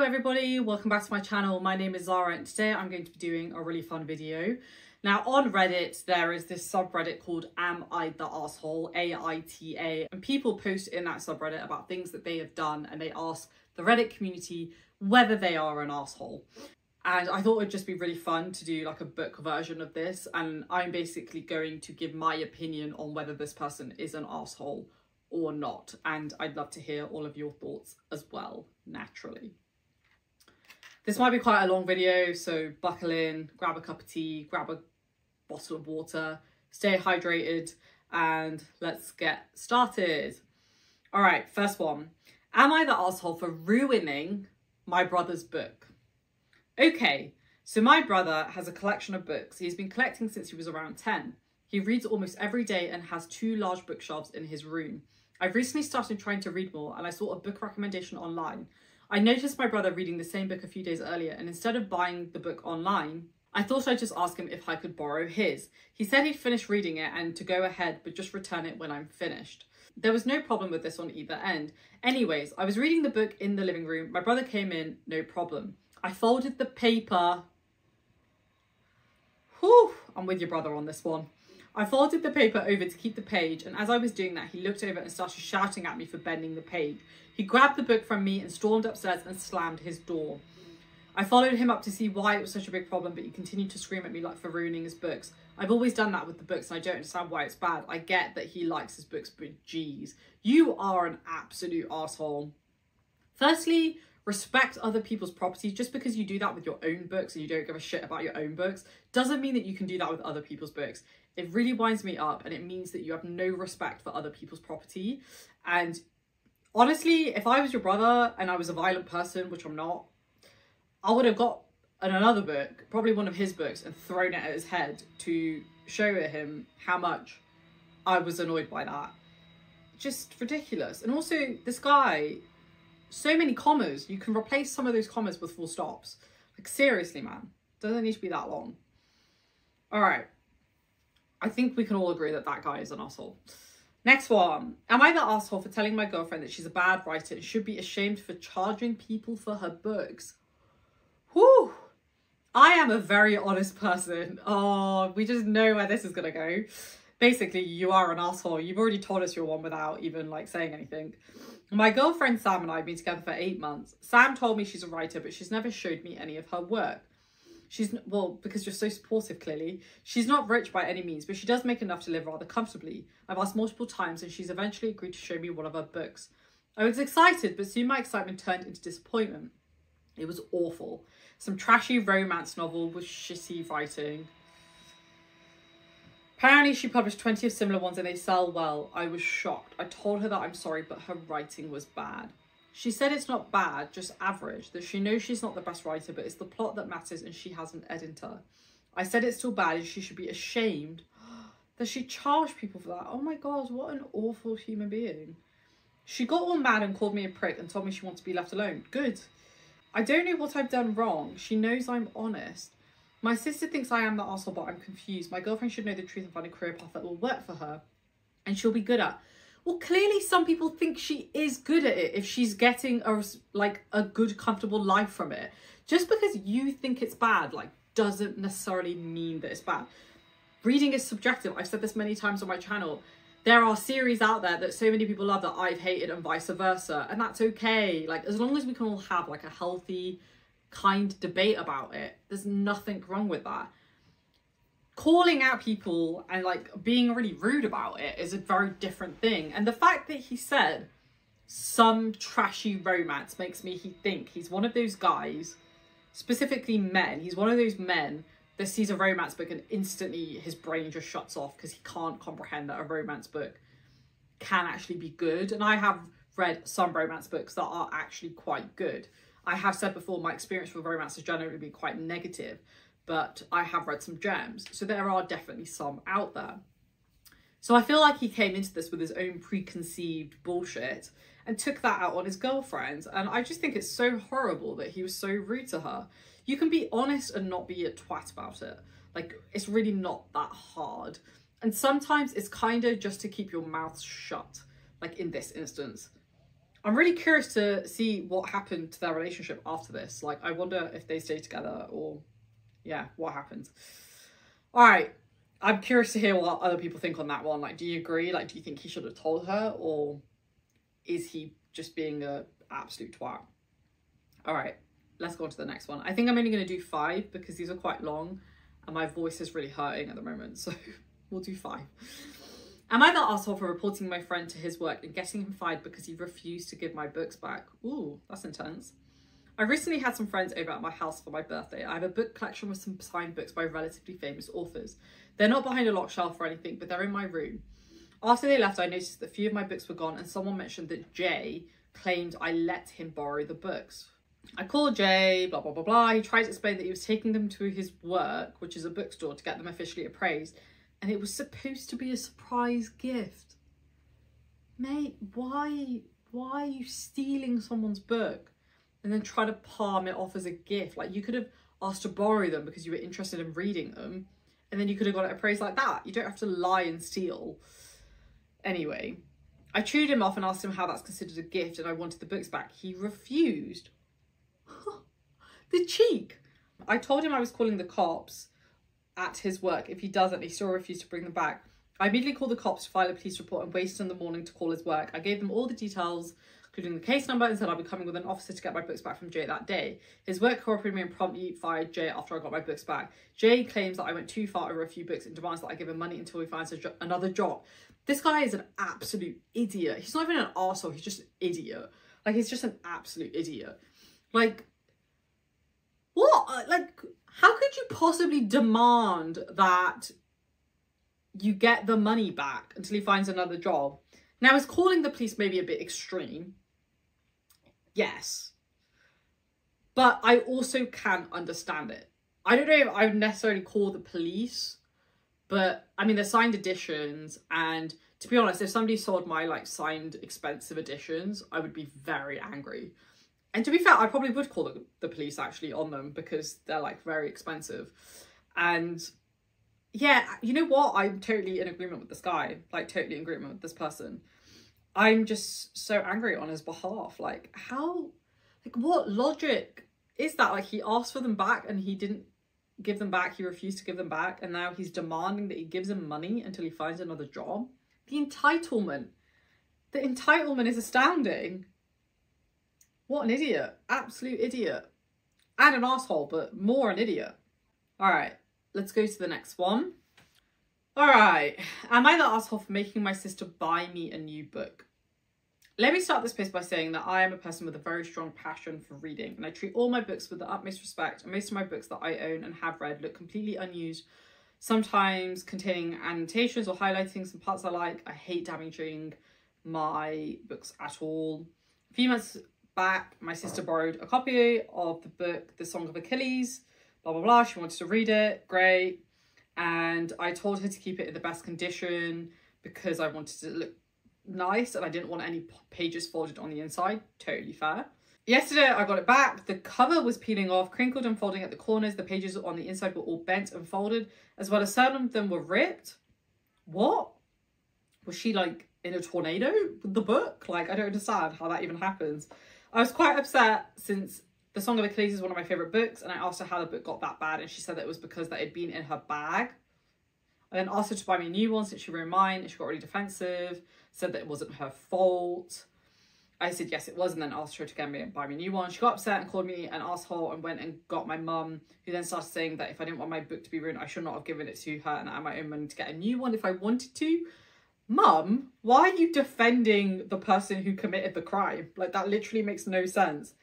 Hello everybody, welcome back to my channel. My name is Zara and today I'm going to be doing a really fun video. Now on Reddit there is this subreddit called Am I the Arsehole, AITA, and people post in that subreddit about things that they have done and they ask the Reddit community whether they are an arsehole. And I thought it would just be really fun to do like a book version of this, and I'm basically going to give my opinion on whether this person is an arsehole or not, and I'd love to hear all of your thoughts as well, naturally. This might be quite a long video, so buckle in, grab a cup of tea, grab a bottle of water, stay hydrated, and let's get started. All right, first one. Am I the arsehole for ruining my brother's book? Okay, so my brother has a collection of books he's been collecting since he was around 10. He reads almost every day and has 2 large bookshelves in his room. I've recently started trying to read more and I saw a book recommendation online. I noticed my brother reading the same book a few days earlier, and instead of buying the book online, I thought I'd just ask him if I could borrow his. He said he'd finished reading it and to go ahead, but just return it when I'm finished. There was no problem with this on either end. Anyways, I was reading the book in the living room. My brother came in, no problem. I folded the paper. Whew, I'm with your brother on this one. I folded the paper over to keep the page, and as I was doing that, he looked over and started shouting at me for bending the page. He grabbed the book from me and stormed upstairs and slammed his door. I followed him up to see why it was such a big problem, but he continued to scream at me like for ruining his books. I've always done that with the books and I don't understand why it's bad. I get that he likes his books, but geez, you are an absolute arsehole. Firstly, respect other people's property. Just because you do that with your own books and you don't give a shit about your own books doesn't mean that you can do that with other people's books. It really winds me up, and it means that you have no respect for other people's property. And honestly, if I was your brother and I was a violent person, which I'm not, I would have got another book, probably one of his books, and thrown it at his head to show him how much I was annoyed by that. Just ridiculous. And also, this guy, so many commas. You can replace some of those commas with full stops. Like, seriously, man. Doesn't need to be that long. All right. I think we can all agree that that guy is an asshole. Next one. Am I the asshole for telling my girlfriend that she's a bad writer and should be ashamed for charging people for her books? Whew. I am a very honest person. Oh, we just know where this is going to go. Basically, you are an asshole. You've already told us you're one without even like saying anything. My girlfriend Sam and I have been together for 8 months. Sam told me she's a writer, but she's never showed me any of her work. Well, because you're so supportive, clearly. She's not rich by any means, but she does make enough to live rather comfortably. I've asked multiple times and she's eventually agreed to show me one of her books. I was excited, but soon my excitement turned into disappointment. It was awful. Some trashy romance novel with shitty writing. Apparently she published 20 of similar ones and they sell well. I was shocked. I told her that I'm sorry, but her writing was bad. She said it's not bad, just average, that she knows she's not the best writer, but it's the plot that matters and she has an editor. I said it's still bad and she should be ashamed that she charged people for that. Oh my God, what an awful human being. She got all mad and called me a prick and told me she wants to be left alone. Good. I don't know what I've done wrong. She knows I'm honest. My sister thinks I am the arsehole, but I'm confused. My girlfriend should know the truth and find a career path that will work for her and she'll be good at. Well, clearly some people think she is good at it if she's getting a good, comfortable life from it. Just because you think it's bad, doesn't necessarily mean that it's bad. Reading is subjective. I've said this many times on my channel. There are series out there that so many people love that I've hated and vice versa. And that's okay. As long as we can all have a healthy, kind debate about it, there's nothing wrong with that. Calling out people and being really rude about it is a very different thing. And the fact that he said some trashy romance makes me think he's one of those guys, specifically men. He's one of those men that sees a romance book and instantly his brain just shuts off because he can't comprehend that a romance book can actually be good. And I have read some romance books that are actually quite good. I have said before, my experience with romance has generally been quite negative, but I have read some gems. So there are definitely some out there. So I feel like he came into this with his own preconceived bullshit and took that out on his girlfriend. And I just think it's so horrible that he was so rude to her. You can be honest and not be a twat about it. It's really not that hard. And sometimes it's kind of just to keep your mouth shut, in this instance. I'm really curious to see what happened to their relationship after this. Like, I wonder if they stay together or, yeah, what happened. All right. I'm curious to hear what other people think on that one. Like, do you agree? Like, do you think he should have told her, or is he just being a absolute twat? All right, let's go on to the next one. I think I'm only going to do 5 because these are quite long and my voice is really hurting at the moment. So we'll do 5. Am I the asshole for reporting my friend to his work and getting him fired because he refused to give my books back? Ooh, that's intense. I recently had some friends over at my house for my birthday. I have a book collection with some signed books by relatively famous authors. They're not behind a locked shelf or anything, but they're in my room. After they left, I noticed that a few of my books were gone and someone mentioned that Jay claimed I let him borrow the books. I called Jay, blah, blah, blah, blah. He tried to explain that he was taking them to his work, which is a bookstore, to get them officially appraised. And it was supposed to be a surprise gift. Mate, why are you stealing someone's book and then try to palm it off as a gift? Like, you could have asked to borrow them because you were interested in reading them, and then you could have got it appraised like that. You don't have to lie and steal. Anyway, I chewed him off and asked him how that's considered a gift and I wanted the books back. He refused. The cheek. I told him I was calling the cops at his work if he doesn't. He still refused to bring them back. I immediately called the cops to file a police report and waited in the morning to call his work. I gave them all the details, including the case number, and said I'll be coming with an officer to get my books back from Jay that day. His work cooperated with me and promptly fired Jay after I got my books back. Jay claims that I went too far over a few books and demands that I give him money until he finds another job. This guy is an absolute idiot. He's not even an arsehole, he's just an idiot. Like, he's just an absolute idiot. Like, what? Like, how could you possibly demand that you get the money back until he finds another job? Now, is calling the police maybe a bit extreme? Yes. But I also can understand it. I don't know if I would necessarily call the police, but I mean, they're signed editions, and to be honest, if somebody sold my like signed expensive editions, I would be very angry. And to be fair, I probably would call the police actually on them because they're like very expensive. And yeah, you know what? I'm totally in agreement with this guy, like totally in agreement with this person. I'm just so angry on his behalf. Like, how, like, what logic is that? Like, he asked for them back and he didn't give them back. He refused to give them back. And now he's demanding that he gives him money until he finds another job. The entitlement is astounding. What an idiot. Absolute idiot. And an asshole, but more an idiot. All right, let's go to the next one. All right. Am I the asshole for making my sister buy me a new book? Let me start this post by saying that I am a person with a very strong passion for reading, and I treat all my books with the utmost respect, and most of my books that I own and have read look completely unused, sometimes containing annotations or highlighting some parts I like. I hate damaging my books at all. A few months back, my sister borrowed a copy of the book The Song of Achilles, blah blah blah. She wanted to read it, great, and I told her to keep it in the best condition because I wanted it to look nice and I didn't want any pages folded on the inside. Totally fair. Yesterday I got it back. The cover was peeling off, crinkled and folding at the corners. The pages on the inside were all bent and folded, as well as some of them were ripped. What? Was she like in a tornado with the book? Like, I don't understand how that even happens. I was quite upset since The Song of Achilles is one of my favourite books, and I asked her how the book got that bad, and she said that it was because that it had been in her bag. I then asked her to buy me a new one since she ruined mine, and she got really defensive, said that it wasn't her fault. I said yes it was, and then asked her to buy me a new one. She got upset and called me an asshole and went and got my mum, who then started saying that if I didn't want my book to be ruined, I should not have given it to her and I had my own money to get a new one if I wanted to. Mum, why are you defending the person who committed the crime? Like, that literally makes no sense.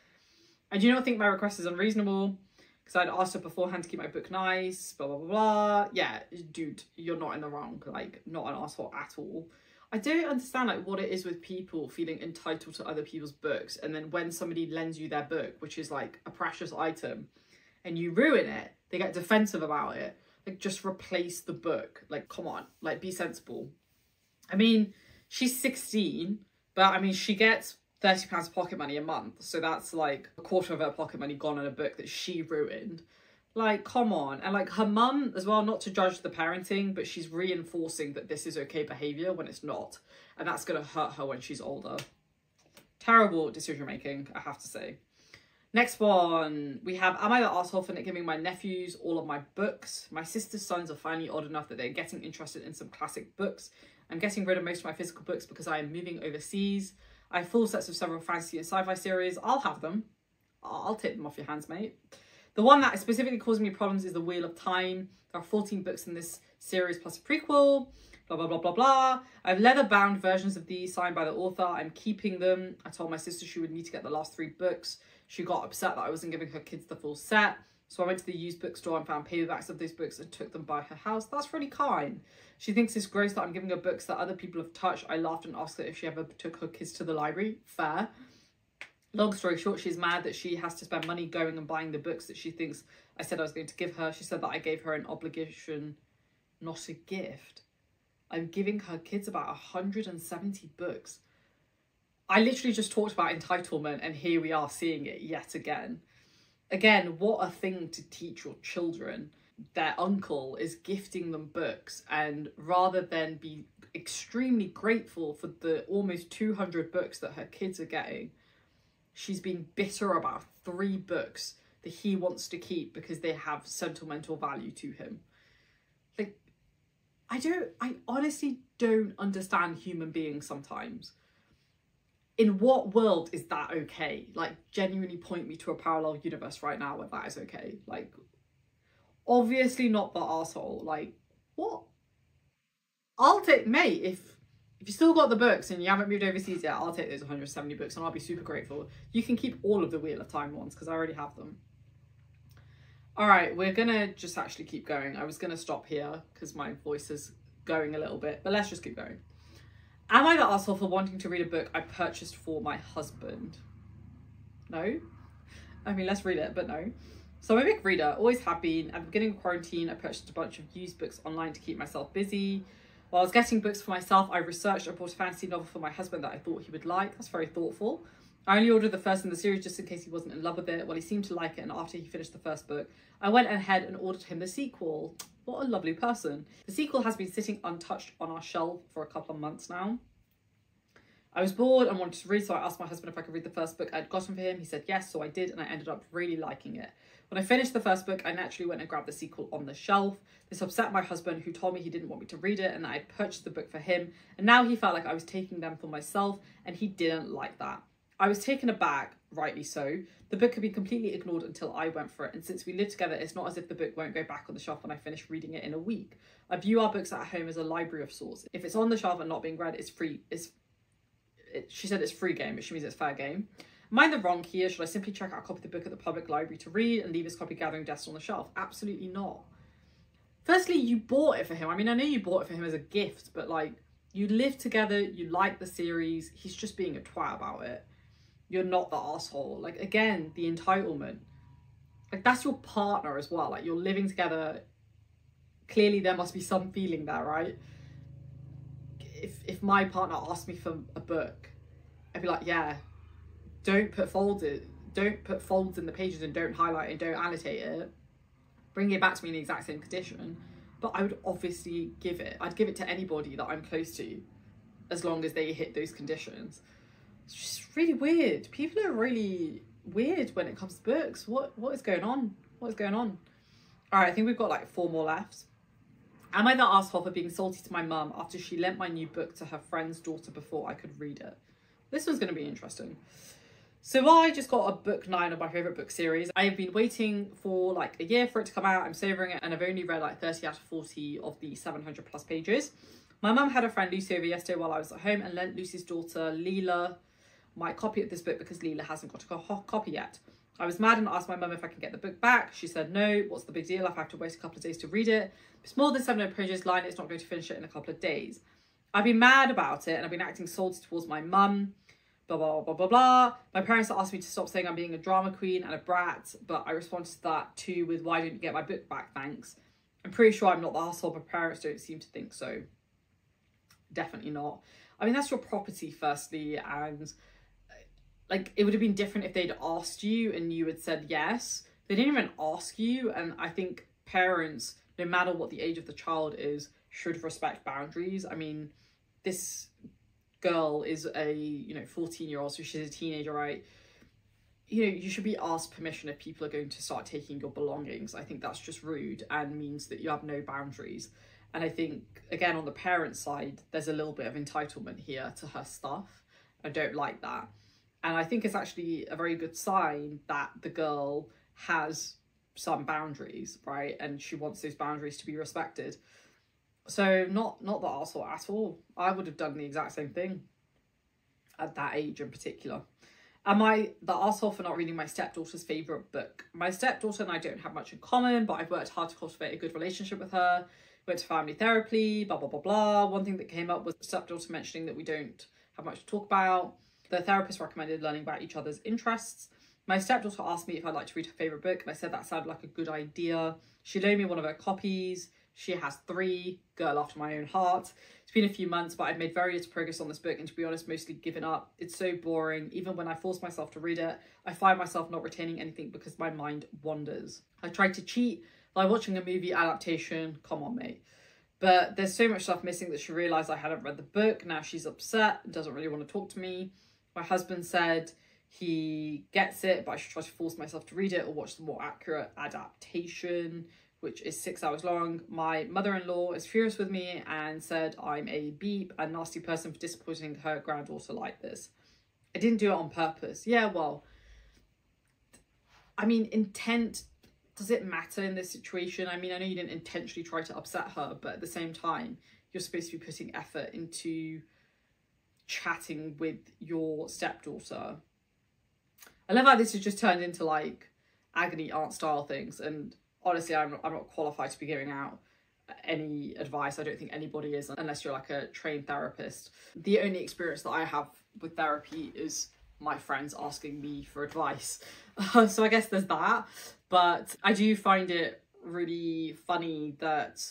And do you not think my request is unreasonable? Because I'd asked her beforehand to keep my book nice, blah, blah, blah, blah. Yeah, dude, you're not in the wrong. Like, not an asshole at all. I don't understand, like, what it is with people feeling entitled to other people's books. And then when somebody lends you their book, which is, like, a precious item, and you ruin it, they get defensive about it. Like, just replace the book. Like, come on. Like, be sensible. I mean, she's 16, but I mean, she gets £30 pocket money a month. So that's like a quarter of her pocket money gone on a book that she ruined. Like, come on. And like her mum as well, not to judge the parenting, but she's reinforcing that this is okay behaviour when it's not. And that's going to hurt her when she's older. Terrible decision making, I have to say. Next one, we have, am I the arsehole for not giving my nephews all of my books? My sister's sons are finally old enough that they're getting interested in some classic books. I'm getting rid of most of my physical books because I am moving overseas. I have full sets of several fantasy and sci-fi series. I'll have them. I'll take them off your hands, mate. The one that is specifically causing me problems is The Wheel of Time. There are 14 books in this series plus a prequel. Blah, blah, blah, blah, blah. I have leather-bound versions of these signed by the author. I'm keeping them. I told my sister she would need to get the last 3 books. She got upset that I wasn't giving her kids the full set. So I went to the used bookstore and found paperbacks of those books and took them by her house. That's really kind. She thinks it's gross that I'm giving her books that other people have touched. I laughed and asked her if she ever took her kids to the library. Fair. Long story short, she's mad that she has to spend money going and buying the books that she thinks I said I was going to give her. She said that I gave her an obligation, not a gift. I'm giving her kids about 170 books. I literally just talked about entitlement and here we are seeing it yet again. Again, what a thing to teach your children. Their uncle is gifting them books, and rather than be extremely grateful for the almost 200 books that her kids are getting, she's being bitter about 3 books that he wants to keep because they have sentimental value to him. Like, I honestly don't understand human beings sometimes. In what world is that okay? Like, genuinely point me to a parallel universe right now where that is okay. Like, obviously not the arsehole. Like, what? I'll take, mate, if you still got the books and you haven't moved overseas yet, I'll take those 170 books and I'll be super grateful. You can keep all of the Wheel of Time ones because I already have them. All right, we're gonna just actually keep going. I was gonna stop here because my voice is going a little bit, but let's just keep going. Am I the arsehole for wanting to read a book I purchased for my husband? No. I mean, let's read it, but no. So I'm a big reader, always have been. At the beginning of quarantine, I purchased a bunch of used books online to keep myself busy. While I was getting books for myself, I researched and bought a fantasy novel for my husband that I thought he would like. That's very thoughtful. I only ordered the first in the series just in case he wasn't in love with it. Well, he seemed to like it, and after he finished the first book, I went ahead and ordered him the sequel. What a lovely person. The sequel has been sitting untouched on our shelf for a couple of months now. I was bored and wanted to read, so I asked my husband if I could read the first book I'd gotten for him. He said yes, so I did, and I ended up really liking it. When I finished the first book, I naturally went and grabbed the sequel on the shelf. This upset my husband, who told me he didn't want me to read it and that I'd purchased the book for him, and now he felt like I was taking them for myself, and he didn't like that. I was taken aback, rightly so. The book had been completely ignored until I went for it, and since we live together, it's not as if the book won't go back on the shelf when I finish reading it in a week. I view our books at home as a library of sorts. If it's on the shelf and not being read, it's free. She said it's free game, which means it's fair game. Am I in the wrong here? Should I simply check out a copy of the book at the public library to read and leave his copy gathering desk on the shelf? Absolutely not. Firstly, you bought it for him. I mean, I know you bought it for him as a gift, but like, you live together, you like the series, he's just being a twat about it. You're not the arsehole. Like, again, the entitlement. Like, that's your partner as well. Like, you're living together. Clearly, there must be some feeling there, right? If my partner asked me for a book, I'd be like, yeah, don't put folds in the pages and don't highlight and don't annotate it. Bring it back to me in the exact same condition. But I would obviously give it. I'd give it to anybody that I'm close to, as long as they hit those conditions. It's just really weird. People are really weird when it comes to books. What is going on? What is going on? All right, I think we've got like 4 more left. Am I the arsehole for being salty to my mum after she lent my new book to her friend's daughter before I could read it? This one's going to be interesting. So I just got a book 9 of my favourite book series. I have been waiting for like a year for it to come out. I'm savouring it, and I've only read like 30 out of 40 of the 700 plus pages. My mum had a friend Lucy over yesterday while I was at home and lent Lucy's daughter Leela my copy of this book because Leela hasn't got a copy yet. I was mad and asked my mum if I can get the book back. She said no. What's the big deal? I've had to wait a couple of days to read it. It's more than 700 pages line. It's not going to finish it in a couple of days. I've been mad about it and I've been acting salty towards my mum. Blah, blah, blah, blah, blah. My parents asked me to stop saying I'm being a drama queen and a brat, but I responded to that too with, why don't you get my book back, thanks. I'm pretty sure I'm not the asshole, but parents don't seem to think so. Definitely not. I mean, that's your property, firstly, and like, it would have been different if they'd asked you and you had said yes. They didn't even ask you, and I think parents, no matter what the age of the child is, should respect boundaries. I mean, this girl is a, you know, 14-year-old, so she's a teenager, right? You know, you should be asked permission if people are going to start taking your belongings. I think that's just rude and means that you have no boundaries. And I think, again, on the parent side, there's a little bit of entitlement here to her stuff. I don't like that. And I think it's actually a very good sign that the girl has some boundaries, right? And she wants those boundaries to be respected. So not the arsehole at all. I would have done the exact same thing at that age in particular. Am I the arsehole for not reading my stepdaughter's favourite book? My stepdaughter and I don't have much in common, but I've worked hard to cultivate a good relationship with her. Went to family therapy, blah, blah, blah, blah. One thing that came up was stepdaughter mentioning that we don't have much to talk about. The therapist recommended learning about each other's interests. My stepdaughter asked me if I'd like to read her favourite book, and I said that sounded like a good idea. She loaned me one of her copies. She has 3, girl after my own heart. It's been a few months, but I've made very little progress on this book, and to be honest, mostly given up. It's so boring. Even when I force myself to read it, I find myself not retaining anything because my mind wanders. I tried to cheat by watching a movie adaptation. Come on, mate. But there's so much stuff missing that she realised I hadn't read the book. Now she's upset and doesn't really want to talk to me. My husband said he gets it, but I should try to force myself to read it or watch the more accurate adaptation, which is 6 hours long. My mother-in-law is furious with me and said I'm a beep and nasty person for disappointing her granddaughter like this. I didn't do it on purpose. Yeah, well, I mean, intent, does it matter in this situation? I mean, I know you didn't intentionally try to upset her, but at the same time, you're supposed to be putting effort into chatting with your stepdaughter. I love how this has just turned into like agony aunt style things, and honestly, I'm not qualified to be giving out any advice. I don't think anybody is, unless you're like a trained therapist. The only experience that I have with therapy is my friends asking me for advice. So I guess there's that. But I do find it really funny that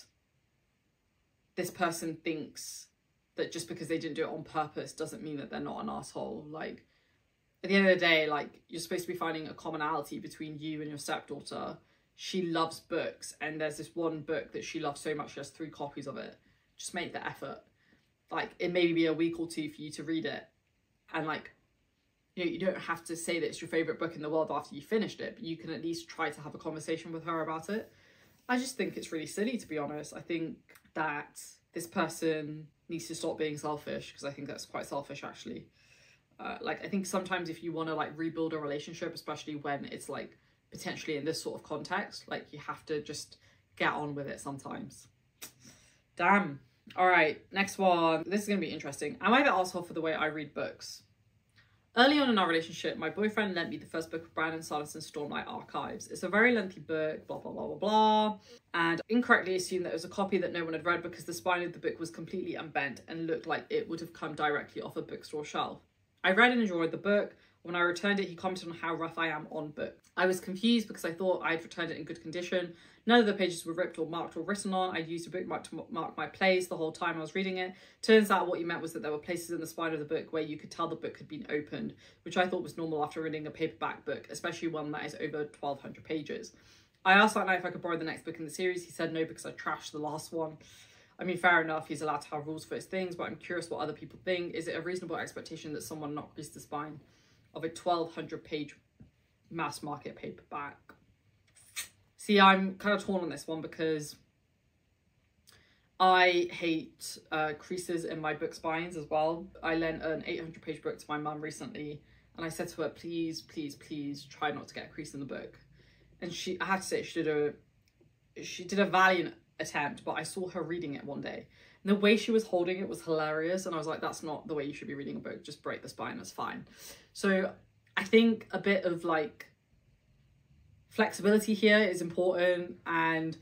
this person thinks that just because they didn't do it on purpose doesn't mean that they're not an asshole. Like, at the end of the day, like, you're supposed to be finding a commonality between you and your stepdaughter. She loves books, and there's this one book that she loves so much she has 3 copies of it. Just make the effort. Like, it may be a week or 2 for you to read it, and like, you know, you don't have to say that it's your favourite book in the world after you finished it, but you can at least try to have a conversation with her about it. I just think it's really silly, to be honest. I think that this person needs to stop being selfish, because I think that's quite selfish, actually. Like, I think sometimes if you want to like rebuild a relationship, especially when it's like potentially in this sort of context, like, you have to just get on with it sometimes. Damn. All right, next one. This is going to be interesting. Am I the asshole for the way I read books? Early on in our relationship, my boyfriend lent me the first book of Brandon Sanderson's Stormlight Archives. It's a very lengthy book, blah, blah, blah, blah, blah, and incorrectly assumed that it was a copy that no one had read because the spine of the book was completely unbent and looked like it would have come directly off a bookstore shelf. I read and enjoyed the book. When I returned it, he commented on how rough I am on books. I was confused because I thought I'd returned it in good condition. None of the pages were ripped or marked or written on. I'd used a bookmark to mark my place the whole time I was reading it. Turns out what he meant was that there were places in the spine of the book where you could tell the book had been opened, which I thought was normal after reading a paperback book, especially one that is over 1,200 pages. I asked that night if I could borrow the next book in the series. He said no because I trashed the last one. I mean, fair enough, he's allowed to have rules for his things, but I'm curious what other people think. Is it a reasonable expectation that someone not crease the spine of a 1,200 page mass market paperback? See, I'm kind of torn on this one because I hate creases in my book spines as well. I lent an 800 page book to my mum recently, and I said to her, please, please, please try not to get a crease in the book. And I have to say, she did a valiant attempt, but I saw her reading it one day. And the way she was holding it was hilarious, and I was like, that's not the way you should be reading a book. Just break the spine, that's fine. So I think a bit of like flexibility here is important, and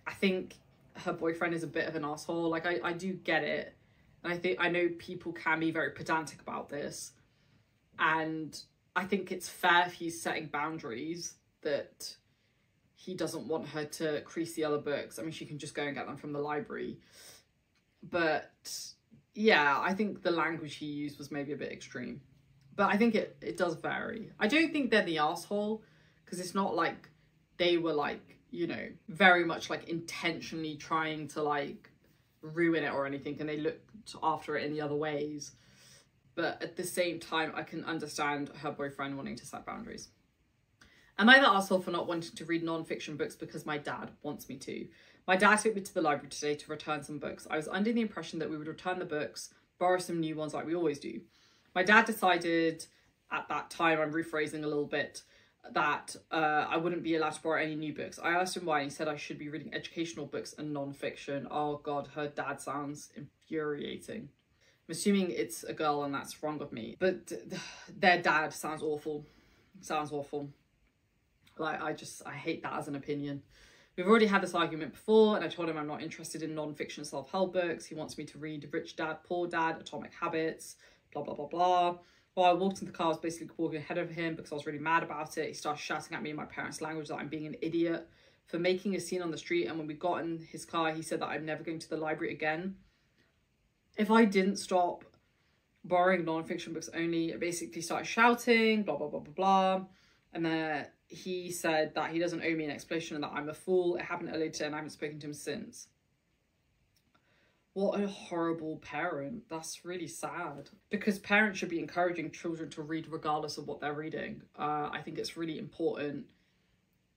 I think her boyfriend is a bit of an asshole. Like, I do get it, and I know people can be very pedantic about this, and I think it's fair if he's setting boundaries that he doesn't want her to crease the other books. I mean, she can just go and get them from the library. But yeah, I think the language he used was maybe a bit extreme. But I think it does vary. I don't think they're the asshole, because it's not like they were like, you know, very much like intentionally trying to like ruin it or anything, and they looked after it in the other ways. but at the same time, I can understand her boyfriend wanting to set boundaries. Am I the arsehole for not wanting to read non-fiction books because my dad wants me to? My dad took me to the library today to return some books. I was under the impression that we would return the books, borrow some new ones like we always do. My dad decided at that time, I'm rephrasing a little bit, that I wouldn't be allowed to borrow any new books. I asked him why, and he said I should be reading educational books and non-fiction. Oh God, her dad sounds infuriating. I'm assuming it's a girl and that's wrong of me, but their dad sounds awful. Sounds awful. Like, I hate that as an opinion. We've already had this argument before, and I told him I'm not interested in non-fiction self-help books. He wants me to read Rich Dad, Poor Dad, Atomic Habits, blah, blah, blah, blah. While I walked in the car, I was basically walking ahead of him because I was really mad about it. He started shouting at me in my parents' language that I'm being an idiot for making a scene on the street. And when we got in his car, he said that I'm never going to the library again. If I didn't stop borrowing non-fiction books only, I basically started shouting, blah, blah, blah, blah, blah. And then he said that he doesn't owe me an explanation and that I'm a fool. It happened earlier today and I haven't spoken to him since. What a horrible parent. That's really sad. Because parents should be encouraging children to read regardless of what they're reading. I think it's really important,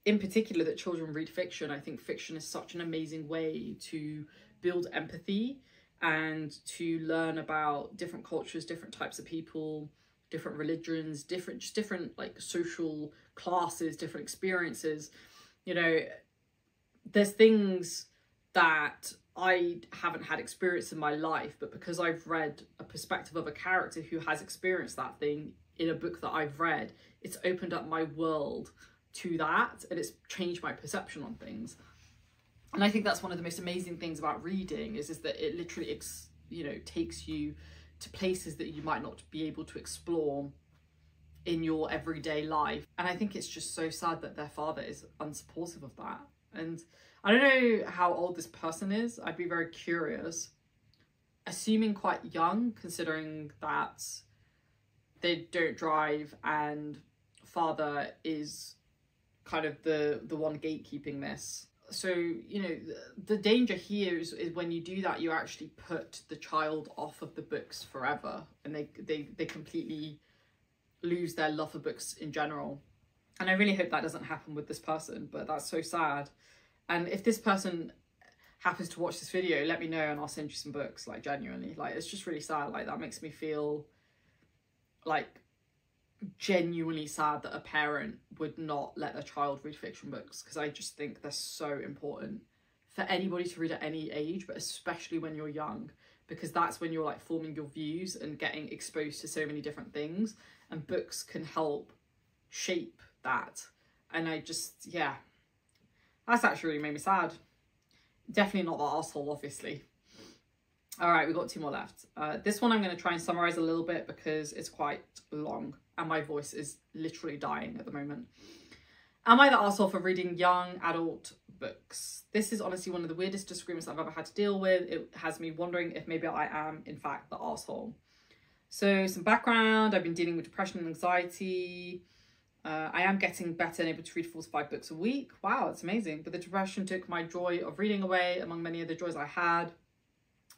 in particular, that children read fiction. I think fiction is such an amazing way to build empathy and to learn about different cultures, different types of people, different religions, different like social classes, different experiences. You know, there's things that I haven't had experience in my life, but because I've read a perspective of a character who has experienced that thing in a book that I've read, it's opened up my world to that, and it's changed my perception on things. And I think that's one of the most amazing things about reading is that it literally, takes you to places that you might not be able to explore in your everyday life. And I think it's just so sad that their father is unsupportive of that. And I don't know how old this person is. I'd be very curious. Assuming quite young, considering that they don't drive and father is kind of the one gatekeeping this. So, you know, the danger here is when you do that, you actually put the child off of the books forever, and they completely lose their love for books in general. And I really hope that doesn't happen with this person, but that's so sad. And if this person happens to watch this video, let me know and I'll send you some books, like genuinely. Like, it's just really sad. Like, that makes me feel like genuinely sad that a parent would not let their child read fiction books, because I just think they're so important for anybody to read at any age, but especially when you're young, because that's when you're like forming your views and getting exposed to so many different things, and books can help shape that. And I just, yeah, that's actually really made me sad. Definitely not that arsehole, obviously. All right, we've got 2 more left. This one I'm going to try and summarize a little bit because it's quite long and my voice is literally dying at the moment. Am I the arsehole for reading young adult books? This is honestly one of the weirdest disagreements I've ever had to deal with. It has me wondering if maybe I am, in fact, the arsehole. So some background, I've been dealing with depression and anxiety. I am getting better and able to read 4 to 5 books a week. Wow, that's amazing. But the depression took my joy of reading away, among many other joys I had.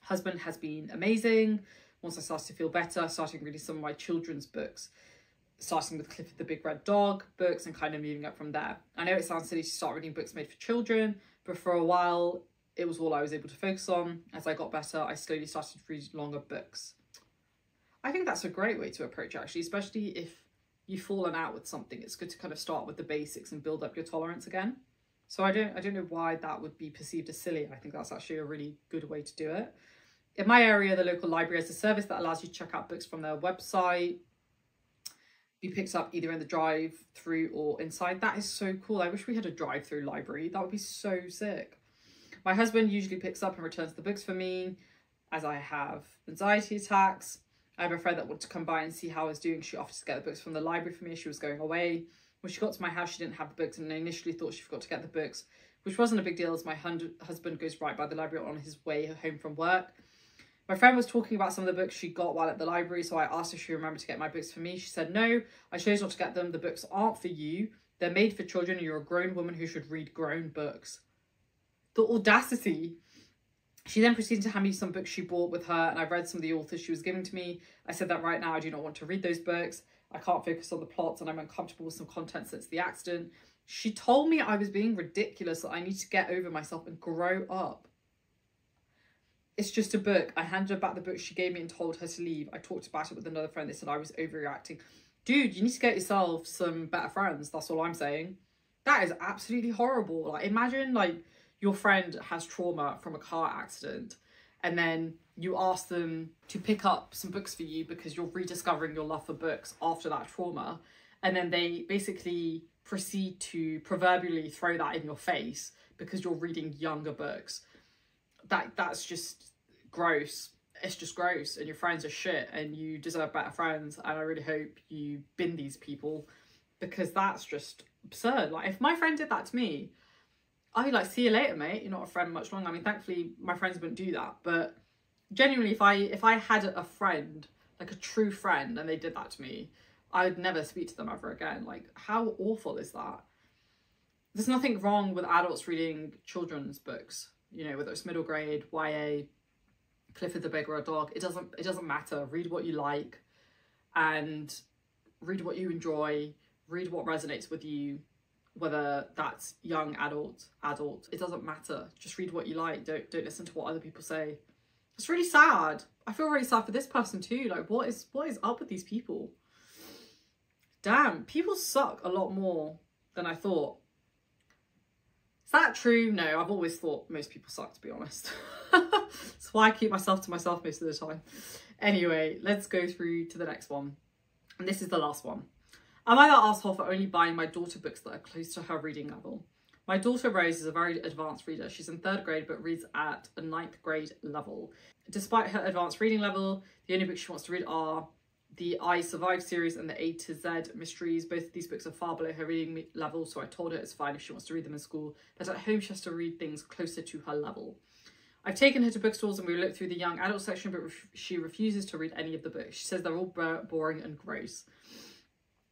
Husband has been amazing. Once I started to feel better, I started reading some of my children's books, starting with Clifford the Big Red Dog books and kind of moving up from there. I know it sounds silly to start reading books made for children, but for a while, it was all I was able to focus on. As I got better, I slowly started to read longer books. I think that's a great way to approach it, actually, especially if you've fallen out with something. It's good to kind of start with the basics and build up your tolerance again. So I don't know why that would be perceived as silly. I think that's actually a really good way to do it. In my area, the local library has a service that allows you to check out books from their website. Be picked up either in the drive-through or inside. That is so cool. I wish we had a drive-through library. That would be so sick. My husband usually picks up and returns the books for me, as I have anxiety attacks. I have a friend that wanted to come by and see how I was doing. She offered to get the books from the library for me as she was going away. When she got to my house, she didn't have the books, and I initially thought she forgot to get the books, which wasn't a big deal as my husband goes right by the library on his way home from work. My friend was talking about some of the books she got while at the library, so I asked if she remembered to get my books for me. She said, no, I chose not to get them. The books aren't for you. They're made for children, and you're a grown woman who should read grown books. The audacity. She then proceeded to hand me some books she bought with her, and I read some of the authors she was giving to me. I said that right now I do not want to read those books. I can't focus on the plots and I'm uncomfortable with some content since the accident. She told me I was being ridiculous, that I need to get over myself and grow up. It's just a book. I handed her back the book she gave me and told her to leave. I talked about it with another friend. They said I was overreacting. Dude, you need to get yourself some better friends. That's all I'm saying. That is absolutely horrible. Like, imagine, like, your friend has trauma from a car accident and then you ask them to pick up some books for you because you're rediscovering your love for books after that trauma, and then they basically proceed to proverbially throw that in your face because you're reading younger books. That's just gross. It's just gross, and your friends are shit and you deserve better friends, and I really hope you bin these people because that's just absurd. Like, if my friend did that to me, I'd be like, see you later, mate. You're not a friend much longer. I mean, thankfully, my friends wouldn't do that. But genuinely, if I had a friend, like a true friend, and they did that to me, I would never speak to them ever again. Like, how awful is that? There's nothing wrong with adults reading children's books. You know, whether it's middle grade, YA, Clifford the Big Red Dog. It doesn't matter. Read what you like, and read what you enjoy. Read what resonates with you. Whether that's young, adult, it doesn't matter. Just read what you like. Don't listen to what other people say. It's really sad. I feel really sad for this person too. Like, what is up with these people? Damn, people suck a lot more than I thought. Is that true? No, I've always thought most people suck, to be honest. That's why I keep myself to myself most of the time. Anyway, let's go through to the next one. And this is the last one. Am I that asshole for only buying my daughter books that are close to her reading level? My daughter Rose is a very advanced reader. She's in 3rd grade but reads at a 9th grade level. Despite her advanced reading level, the only books she wants to read are the I Survived series and the A to Z mysteries. Both of these books are far below her reading level, so I told her it's fine if she wants to read them in school, but at home she has to read things closer to her level. I've taken her to bookstores and we looked through the young adult section, but she refuses to read any of the books. She says they're all boring and gross.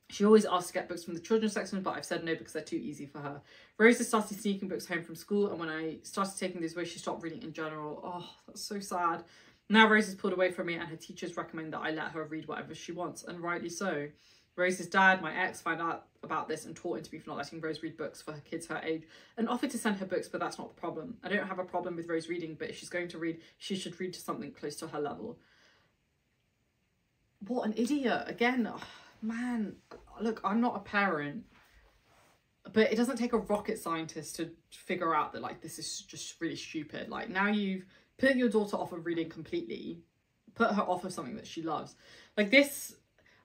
She always asks to get books from the children's section, but I've said no because they're too easy for her. Rose has started sneaking books home from school, and when I started taking these away, she stopped reading in general. Oh, that's so sad. Now Rose is pulled away from me, and her teachers recommend that I let her read whatever she wants, and rightly so. Rose's dad, my ex, found out about this and taught into me for not letting Rose read books for her kids her age, and offered to send her books, but that's not the problem. I don't have a problem with Rose reading, but if she's going to read, she should read to something close to her level. What an idiot. Again, oh, man, look, I'm not a parent, but it doesn't take a rocket scientist to figure out that, like, this is just really stupid. Like, now you've put your daughter off of reading completely, put her off of something that she loves. Like, this,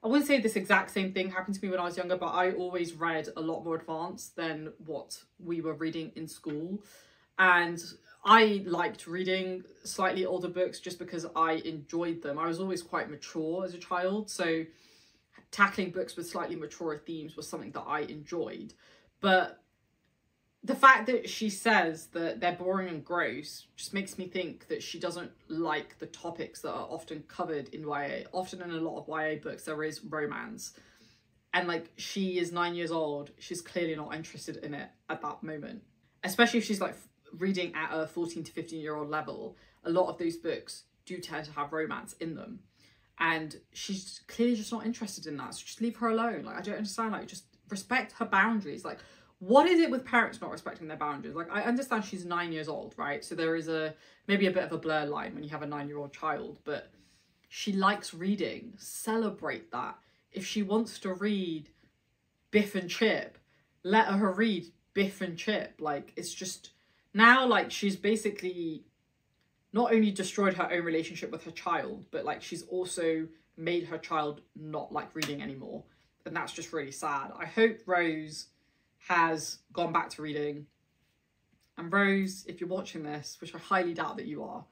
I wouldn't say this exact same thing happened to me when I was younger, but I always read a lot more advanced than what we were reading in school. And I liked reading slightly older books just because I enjoyed them. I was always quite mature as a child, so tackling books with slightly maturer themes was something that I enjoyed. But the fact that she says that they're boring and gross just makes me think that she doesn't like the topics that are often covered in YA. Often in a lot of YA books, there is romance. And, like, she is 9 years old. She's clearly not interested in it at that moment. Especially if she's, like, reading at a 14 to 15-year-old level. A lot of those books do tend to have romance in them. And she's clearly just not interested in that. So just leave her alone. Like, I don't understand. Like, just respect her boundaries. Like, what is it with parents not respecting their boundaries? Like, I understand she's 9 years old, right? So there is maybe a bit of a blur line when you have a 9-year-old child, but she likes reading. Celebrate that. If she wants to read Biff and Chip, let her read Biff and Chip. Like, it's just, now, like, she's basically not only destroyed her own relationship with her child, but, like, she's also made her child not like reading anymore. And that's just really sad. I hope Rose has gone back to reading. And Rose, if you're watching this, which I highly doubt that you are,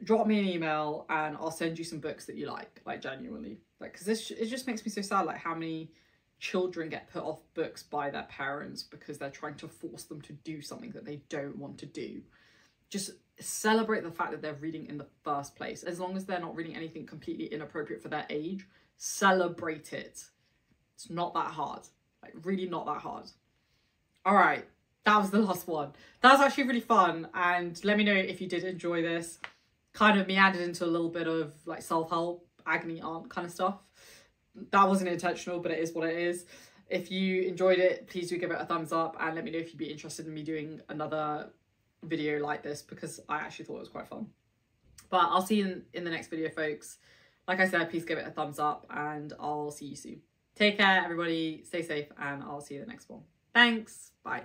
drop me an email and I'll send you some books that you like genuinely. Like, because it just makes me so sad, like, how many children get put off books by their parents because they're trying to force them to do something that they don't want to do. Just celebrate the fact that they're reading in the first place. As long as they're not reading anything completely inappropriate for their age, celebrate it. It's not that hard. Like, really not that hard. All right, that was the last one. That was actually really fun, and let me know if you did enjoy this. Kind of meandered into a little bit of like self-help, agony aunt kind of stuff. That wasn't intentional, but it is what it is. If you enjoyed it, please do give it a thumbs up, and let me know if you'd be interested in me doing another video like this, because I actually thought it was quite fun. But I'll see you in the next video, folks. Like I said, please give it a thumbs up, and I'll see you soon. Take care, everybody. Stay safe, and I'll see you in the next one. Thanks. Bye.